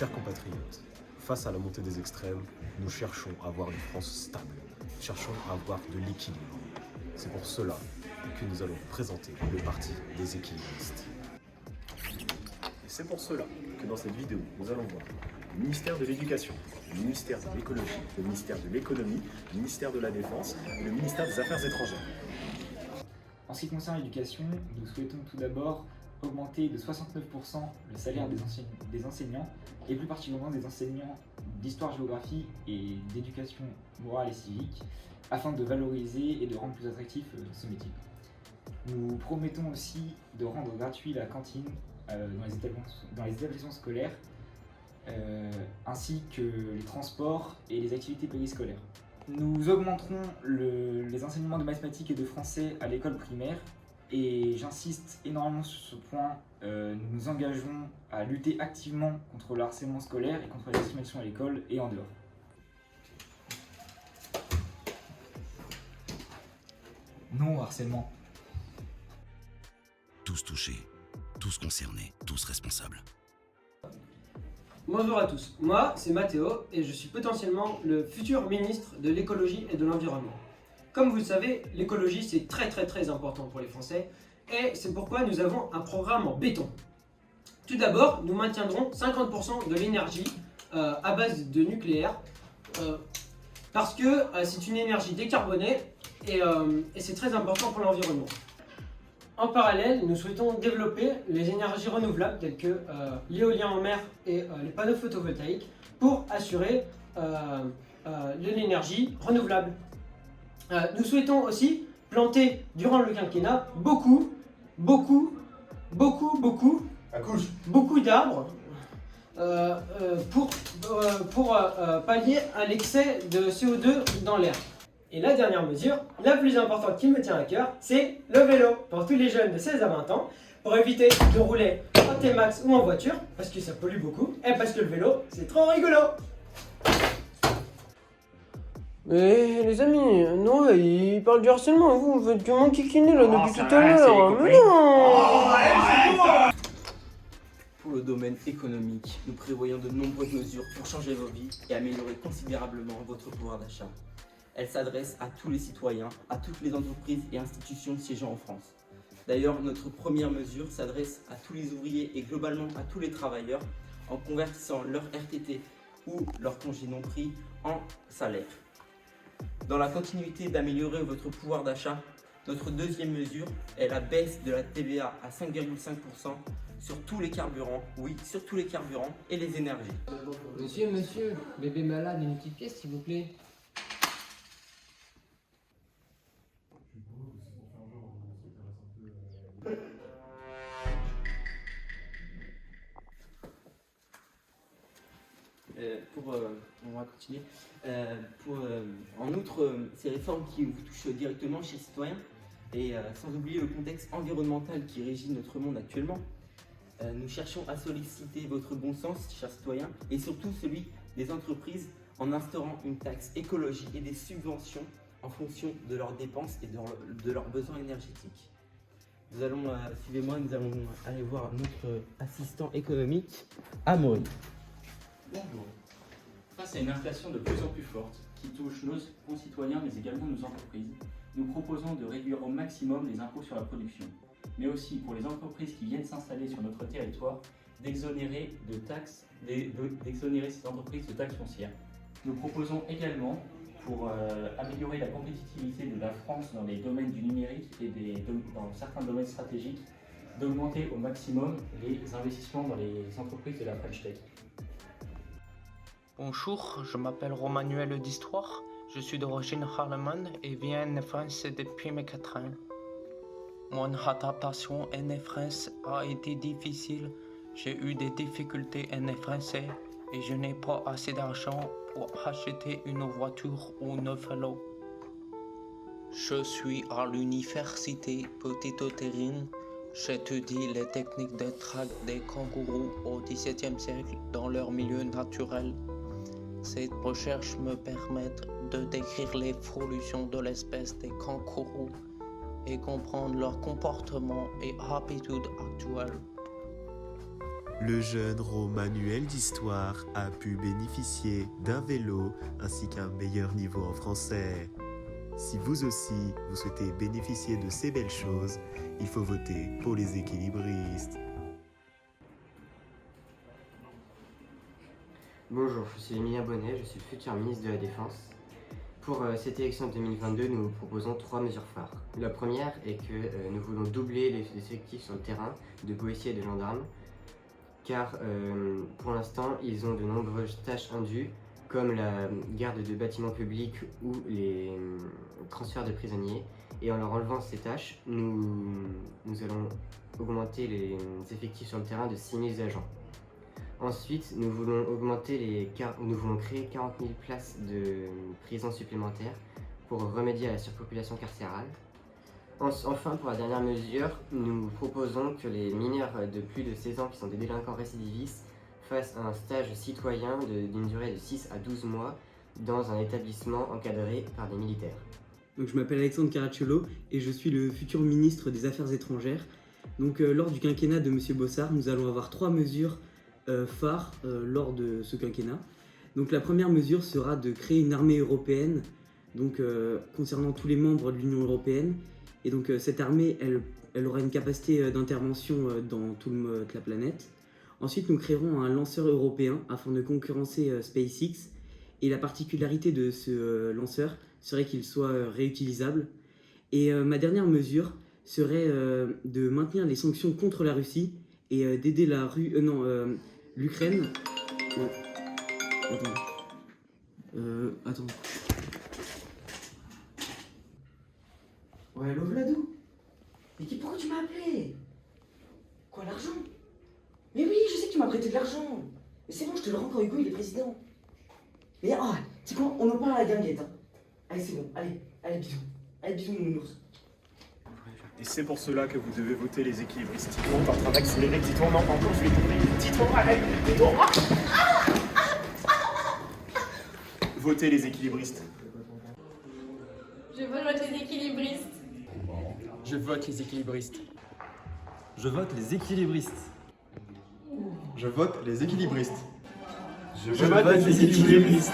Chers compatriotes, face à la montée des extrêmes, nous cherchons à avoir une France stable. Nous cherchons à avoir de l'équilibre. C'est pour cela que nous allons présenter le parti des équilibristes. Et c'est pour cela que dans cette vidéo, nous allons voir le ministère de l'Éducation, le ministère de l'Écologie, le ministère de l'Économie, le ministère de la Défense et le ministère des Affaires étrangères. En ce qui concerne l'éducation, nous souhaitons tout d'abord augmenter de 69% le salaire des enseignants, et plus particulièrement des enseignants d'histoire-géographie et d'éducation morale et civique, afin de valoriser et de rendre plus attractif ce métier. Nous promettons aussi de rendre gratuit la cantine dans les établissements scolaires, ainsi que les transports et les activités périscolaires. Nous augmenterons les enseignements de mathématiques et de français à l'école primaire, et j'insiste énormément sur ce point. Nous nous engageons à lutter activement contre le harcèlement scolaire et contre la discrimination à l'école et en dehors. Non au harcèlement. Tous touchés, tous concernés, tous responsables. Bonjour à tous, moi c'est Mathéo et je suis potentiellement le futur ministre de l'écologie et de l'environnement. Comme vous le savez, l'écologie c'est très important pour les Français et c'est pourquoi nous avons un programme en béton. Tout d'abord, nous maintiendrons 50% de l'énergie à base de nucléaire parce que c'est une énergie décarbonée et c'est très important pour l'environnement. En parallèle, nous souhaitons développer les énergies renouvelables telles que l'éolien en mer et les panneaux photovoltaïques pour assurer de l'énergie renouvelable. Nous souhaitons aussi planter durant le quinquennat beaucoup d'arbres pour pallier à l'excès de CO2 dans l'air. Et la dernière mesure, la plus importante qui me tient à cœur, c'est le vélo pour tous les jeunes de 16 à 20 ans, pour éviter de rouler en T-Max ou en voiture, parce que ça pollue beaucoup, et parce que le vélo, c'est trop rigolo. Mais les amis, non, il parle du harcèlement, vous faites que m'enquiquiner là depuis tout à l'heure. Mais non. Pour le domaine économique, nous prévoyons de nombreuses mesures pour changer vos vies et améliorer considérablement votre pouvoir d'achat. Elles s'adressent à tous les citoyens, à toutes les entreprises et institutions siégeant en France. D'ailleurs, notre première mesure s'adresse à tous les ouvriers et globalement à tous les travailleurs en convertissant leur RTT ou leur congé non pris en salaire. Dans la continuité d'améliorer votre pouvoir d'achat, notre deuxième mesure est la baisse de la TVA à 5,5% sur tous les carburants, oui, sur tous les carburants et les énergies. Monsieur, bébé malade, une petite pièce s'il vous plaît. On va continuer. En outre, ces réformes qui vous touchent directement chez les citoyens, et sans oublier le contexte environnemental qui régit notre monde actuellement, nous cherchons à solliciter votre bon sens, chers citoyens, et surtout celui des entreprises en instaurant une taxe écologie et des subventions en fonction de leurs dépenses et de leurs besoins énergétiques. Suivez-moi, nous allons aller voir notre assistant économique, Amaury. Bonjour. Face à une inflation de plus en plus forte qui touche nos concitoyens mais également nos entreprises, nous proposons de réduire au maximum les impôts sur la production, mais aussi pour les entreprises qui viennent s'installer sur notre territoire, d'exonérer ces entreprises de taxes foncières. Nous proposons également, pour améliorer la compétitivité de la France dans les domaines du numérique et dans certains domaines stratégiques, d'augmenter au maximum les investissements dans les entreprises de la French Tech. Bonjour, je m'appelle Romanuel d'Histoire, je suis d'origine allemande et viens en France depuis mes 4 ans. Mon adaptation en France a été difficile, j'ai eu des difficultés en français et je n'ai pas assez d'argent pour acheter une voiture ou un vélo. Je suis à l'université Petite-Terrine. J'étudie les techniques de traque des kangourous au XVIIe siècle dans leur milieu naturel. Cette recherche me permet de décrire l'évolution de l'espèce des kangourous et comprendre leur comportement et habitudes actuelles. Le jeune Romanuel d'Histoire a pu bénéficier d'un vélo ainsi qu'un meilleur niveau en français. Si vous aussi, vous souhaitez bénéficier de ces belles choses, il faut voter pour les équilibristes. Bonjour, je suis Emilien Bonnet, je suis le futur ministre de la Défense. Pour cette élection 2022, nous vous proposons 3 mesures phares. La première est que nous voulons doubler les effectifs sur le terrain de policiers et de gendarmes, car pour l'instant, ils ont de nombreuses tâches indues, comme la garde de bâtiments publics ou les transferts de prisonniers. Et en leur enlevant ces tâches, nous allons augmenter les effectifs sur le terrain de 6 000 agents. Ensuite, nous voulons créer 40 000 places de prison supplémentaires pour remédier à la surpopulation carcérale. Enfin, pour la dernière mesure, nous proposons que les mineurs de plus de 16 ans qui sont des délinquants récidivistes fassent un stage citoyen d'une durée de 6 à 12 mois dans un établissement encadré par des militaires. Donc, je m'appelle Alexandre Caracciolo et je suis le futur ministre des Affaires étrangères. Donc, lors du quinquennat de M. Bossard, nous allons avoir 3 mesures phares lors de ce quinquennat. Donc, la première mesure sera de créer une armée européenne concernant tous les membres de l'Union européenne. Et donc cette armée, elle aura une capacité d'intervention dans toute la planète. Ensuite, nous créerons un lanceur européen afin de concurrencer SpaceX. Et la particularité de ce lanceur serait qu'il soit réutilisable. Et ma dernière mesure serait de maintenir les sanctions contre la Russie et d'aider l'Ukraine. Attends. Ouais, allo Vladou. Mais pourquoi tu m'as appelé? Quoi, l'argent? Mais oui, je sais que tu m'as prêté de l'argent. Mais c'est bon, je te le rends quand Hugo il est président. Mais c'est quoi? On en parle à la guinguette. Hein. Allez, c'est bon. Allez, bisous. Allez, bisous, mon ours. Et c'est pour cela que vous devez voter les équilibristes. Tito, on est en train d'accélérer. Tito, non, pas encore, je vais tomber. Tito, arrête. Tito, Votez les équilibristes. Je vote les équilibristes. Je vote les équilibristes. Je vote les équilibristes. Je vote les équilibristes. Je vote les équilibristes.